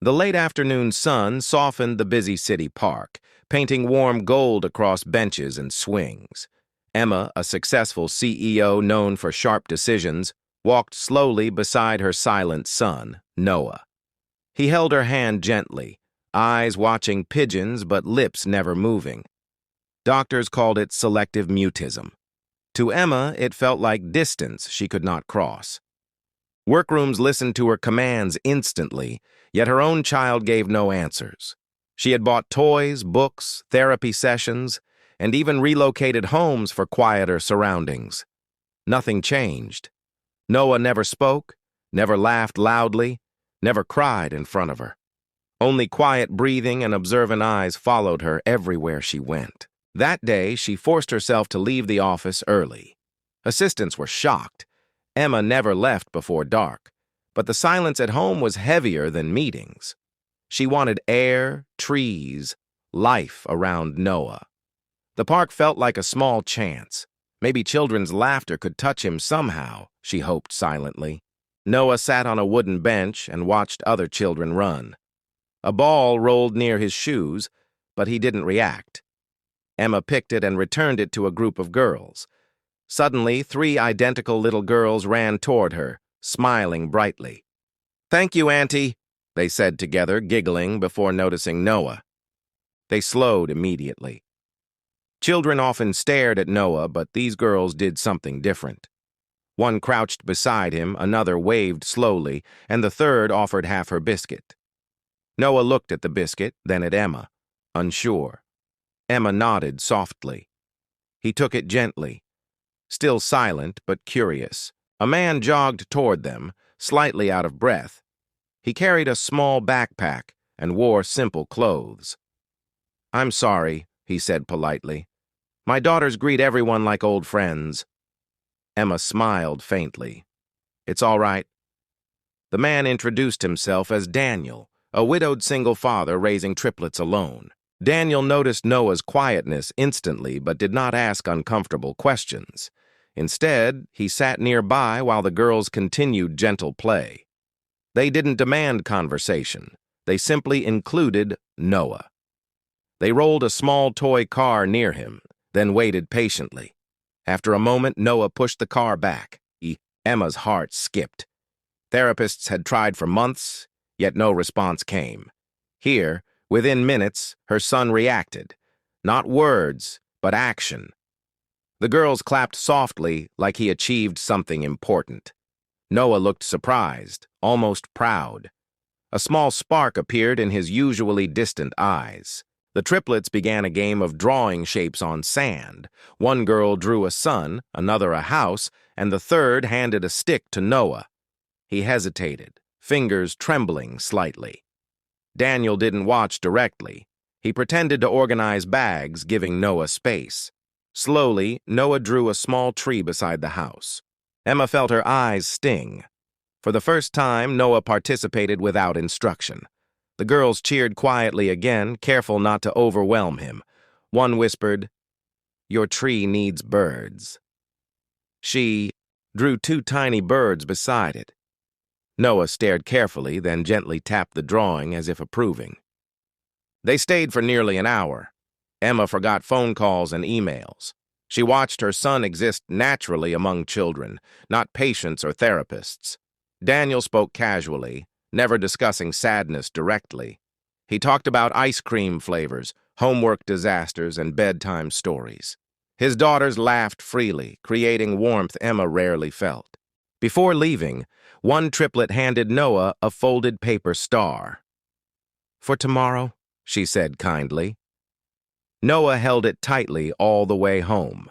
The late afternoon sun softened the busy city park, painting warm gold across benches and swings. Emma, a successful CEO known for sharp decisions, walked slowly beside her silent son, Noah. He held her hand gently, eyes watching pigeons but lips never moving. Doctors called it selective mutism. To Emma, it felt like distance she could not cross. Workrooms listened to her commands instantly, yet her own child gave no answers. She had bought toys, books, therapy sessions, and even relocated homes for quieter surroundings. Nothing changed. Noah never spoke, never laughed loudly, never cried in front of her. Only quiet breathing and observant eyes followed her everywhere she went. That day, she forced herself to leave the office early. Assistants were shocked. Emma never left before dark, but the silence at home was heavier than meetings. She wanted air, trees, life around Noah. The park felt like a small chance. Maybe children's laughter could touch him somehow, she hoped silently. Noah sat on a wooden bench and watched other children run. A ball rolled near his shoes, but he didn't react. Emma picked it and returned it to a group of girls. Suddenly, 3 identical little girls ran toward her, smiling brightly. "Thank you, Auntie," they said together, giggling before noticing Noah. They slowed immediately. Children often stared at Noah, but these girls did something different. One crouched beside him, another waved slowly, and the third offered half her biscuit. Noah looked at the biscuit, then at Emma, unsure. Emma nodded softly. He took it gently. Still silent, but curious, a man jogged toward them, slightly out of breath. He carried a small backpack and wore simple clothes. "I'm sorry," he said politely. "My daughters greet everyone like old friends." Emma smiled faintly. "It's all right." The man introduced himself as Daniel, a widowed single father raising triplets alone. Daniel noticed Noah's quietness instantly but did not ask uncomfortable questions. Instead, he sat nearby while the girls continued gentle play. They didn't demand conversation. They simply included Noah. They rolled a small toy car near him, then waited patiently. After a moment, Noah pushed the car back. Emma's heart skipped. Therapists had tried for months, yet no response came. Here, within minutes, her son reacted. Not words, but action. The girls clapped softly like he achieved something important. Noah looked surprised, almost proud. A small spark appeared in his usually distant eyes. The triplets began a game of drawing shapes on sand. One girl drew a sun, another a house, and the third handed a stick to Noah. He hesitated, fingers trembling slightly. Daniel didn't watch directly. He pretended to organize bags, giving Noah space. Slowly, Noah drew a small tree beside the house. Emma felt her eyes sting. For the first time, Noah participated without instruction. The girls cheered quietly again, careful not to overwhelm him. One whispered, "Your tree needs birds." She drew 2 tiny birds beside it. Noah stared carefully, then gently tapped the drawing as if approving. They stayed for nearly an hour. Emma forgot phone calls and emails. She watched her son exist naturally among children, not patients or therapists. Daniel spoke casually, never discussing sadness directly. He talked about ice cream flavors, homework disasters, and bedtime stories. His daughters laughed freely, creating warmth Emma rarely felt. Before leaving, one triplet handed Noah a folded paper star. "For tomorrow," she said kindly. Noah held it tightly all the way home.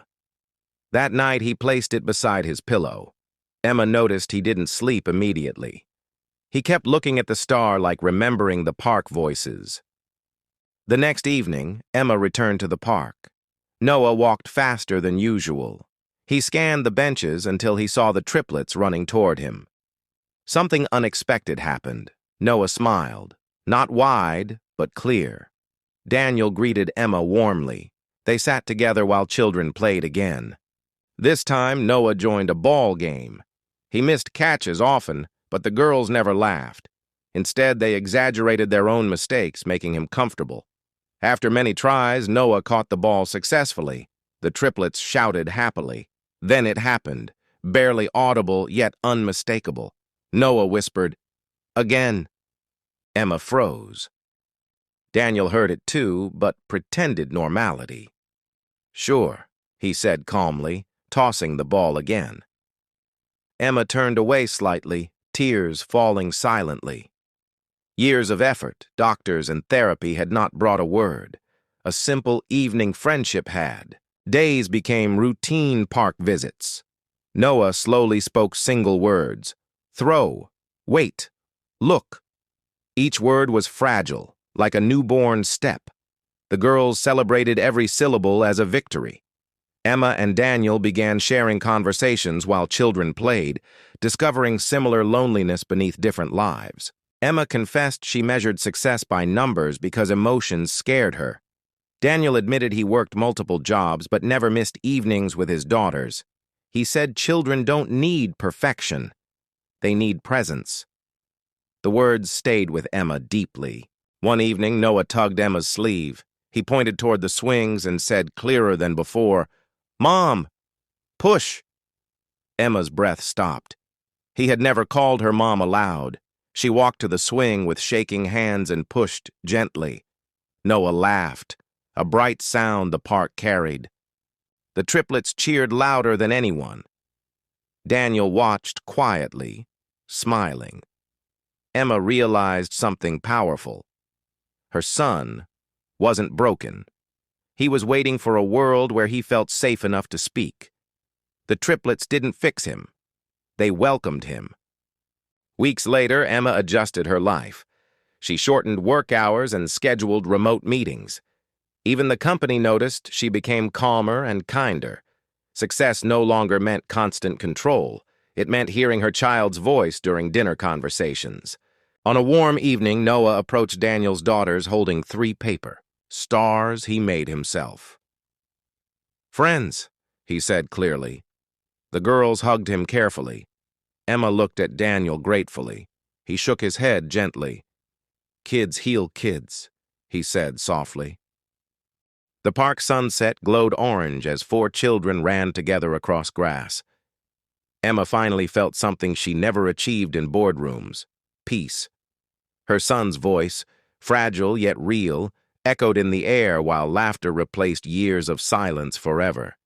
That night, he placed it beside his pillow. Emma noticed he didn't sleep immediately. He kept looking at the star like remembering the park voices. The next evening, Emma returned to the park. Noah walked faster than usual. He scanned the benches until he saw the triplets running toward him. Something unexpected happened. Noah smiled, not wide, but clear. Daniel greeted Emma warmly. They sat together while children played again. This time, Noah joined a ball game. He missed catches often, but the girls never laughed. Instead, they exaggerated their own mistakes, making him comfortable. After many tries, Noah caught the ball successfully. The triplets shouted happily. Then it happened, barely audible yet unmistakable. Noah whispered, "Again." Emma froze. Daniel heard it too, but pretended normality. "Sure," he said calmly, tossing the ball again. Emma turned away slightly, tears falling silently. Years of effort, doctors, and therapy had not brought a word. A simple evening friendship had. Days became routine park visits. Noah slowly spoke single words. Throw. Wait. Look. Each word was fragile, like a newborn step. The girls celebrated every syllable as a victory. Emma and Daniel began sharing conversations while children played, discovering similar loneliness beneath different lives. Emma confessed she measured success by numbers because emotions scared her. Daniel admitted he worked multiple jobs but never missed evenings with his daughters. He said children don't need perfection. They need presence. The words stayed with Emma deeply. One evening, Noah tugged Emma's sleeve. He pointed toward the swings and said clearer than before, "Mom, push." Emma's breath stopped. He had never called her mom aloud. She walked to the swing with shaking hands and pushed gently. Noah laughed, a bright sound the park carried. The triplets cheered louder than anyone. Daniel watched quietly, smiling. Emma realized something powerful. Her son wasn't broken. He was waiting for a world where he felt safe enough to speak. The triplets didn't fix him. They welcomed him. Weeks later, Emma adjusted her life. She shortened work hours and scheduled remote meetings. Even the company noticed she became calmer and kinder. Success no longer meant constant control. It meant hearing her child's voice during dinner conversations. On a warm evening, Noah approached Daniel's daughters holding 3 paper stars he made himself. "Friends," he said clearly. The girls hugged him carefully. Emma looked at Daniel gratefully. He shook his head gently. "Kids heal kids," he said softly. The park sunset glowed orange as 4 children ran together across grass. Emma finally felt something she never achieved in boardrooms: peace. Her son's voice, fragile yet real, echoed in the air while laughter replaced years of silence forever.